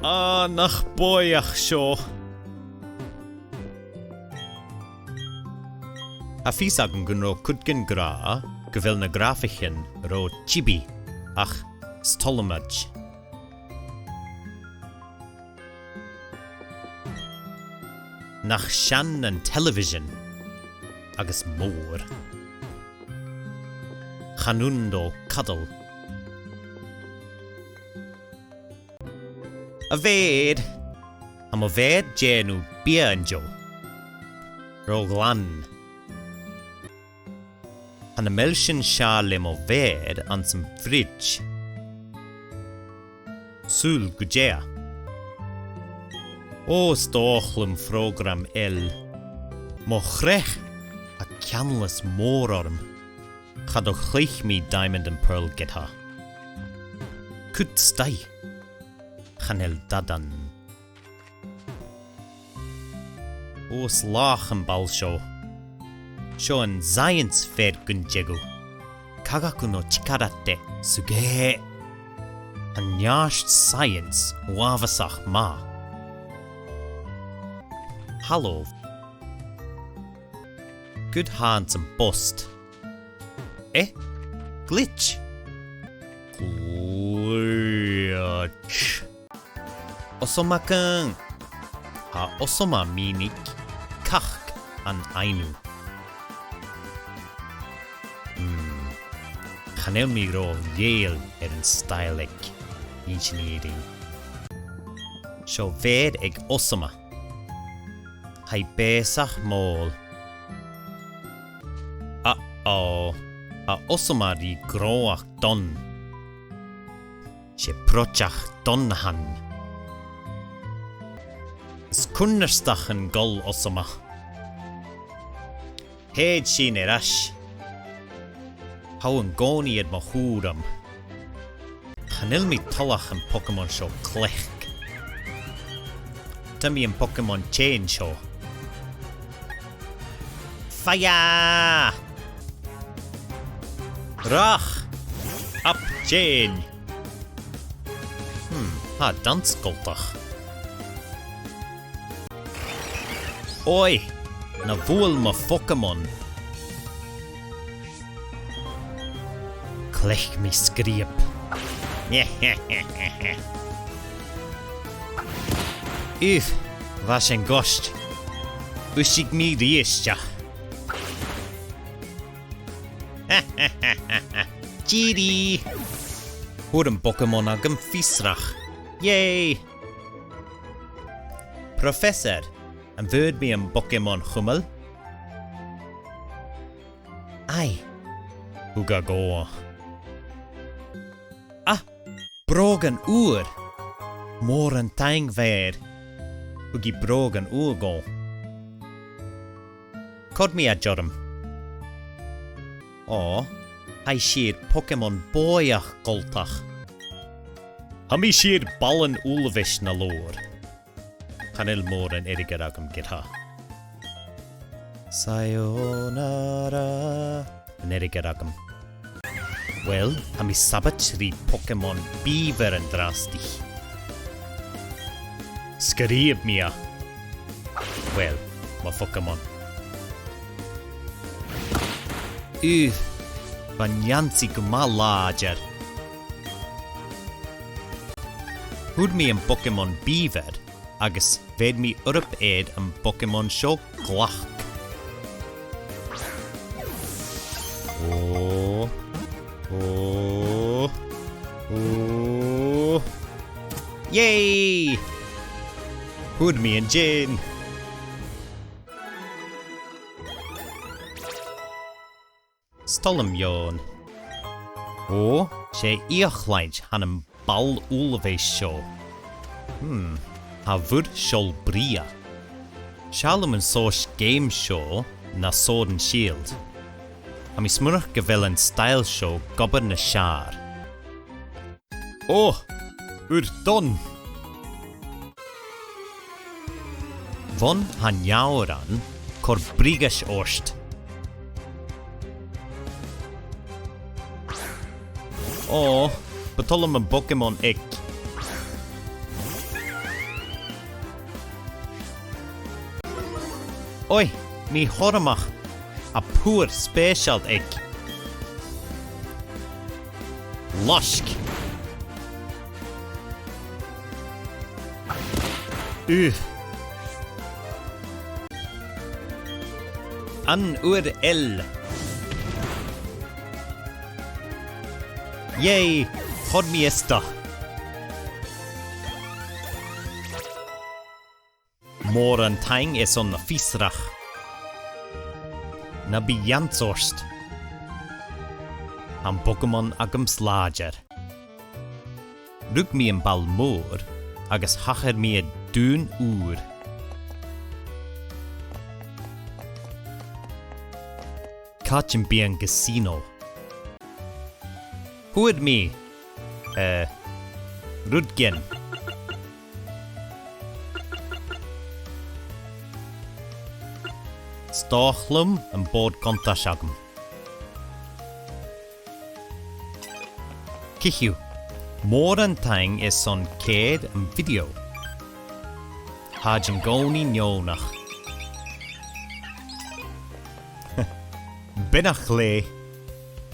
nach boiach seo. A fi sagen gun ro cudgin gra, gyfel na grafichen ro chibi, ach stolomaj. Nach shan and television, agus mór. Chanundo cuddle. A ved, am a ved genu bianjo. Roglan. An a melchen shalim o ved an some fridge. Sul gujea. O stochlum program el. Mo chrech a canless mororm. Chad o chleich mi Diamond and Pearl guitar. Could stay. Chanel dadan. O slach an bal show. Show an science fair gunjegu. Kagaku no chikarate suge. An yash science wavasach ma. Hallo. Good hands and bust. Glitch. Glitch. Osomakan. Ha osoma minik. Kach an ainu. Chanel mi ro Yale en stylik. Engineering. Sjo ved eg osoma. Hai besach mol. Uh-oh. A osoma di groach don. Se prochach don han. Skunnerstach en gol osoma. Heid sin erash. How en goni ed ma húram. Chanil mi talach en Pokémon show klech. Tami en Pokémon chain show. Fire! Rach! Up chain! Ha danskoltach. Oi! Na voel ma Pokémon. Klech mi skriep. Uf, was en gost. Usig mi riesja. Giri! Hoor een Pokémon agam fisrach. Yay! Professor, en word me een Pokémon hummel? Ai. Huga go. Brogan oer. More een tang ver. Hugi brogan oer go. Kod me a jorum. Hij sheer Pokémon boyach goltach. Hami sheer ballen ulvish na loor. Chanil moor en erigeragum githa. Sayonara. En erigeragum. Well, hami sabat ri Pokémon beaver en drasti. Skrieb mia. Well, ma Pokémon. Banyansi kumalager. Hoed mi een Pokémon beaver, agus ved mi urp ed een Pokémon show glach. Yay! Hoed mi een Jane. Stolum yon. Sé iachlaint han een bal ulveis show. Ha vud shol bria. Shalom een soos game show na Sword and Shield. Ha mi smurach gevel een style show gobber na shar. Don. Von han jauran kor brigash orst. Betolum een Pokémon ek. Oi, mi hormach. A poor special egg. Lushk. An ur el. Yay, hod mi esta. Moran tang is on the fisrach. Na bi jansorst. Han Pokémon agam slager. Rug mi en balmor, agus hacher mi e dun ur. Kachin bi en casino. Huid mi? Rudgen. Stachlum en bod kontashagum. Kichu. Moran tang is son céad an video. Hajin goni nionach. Binach le.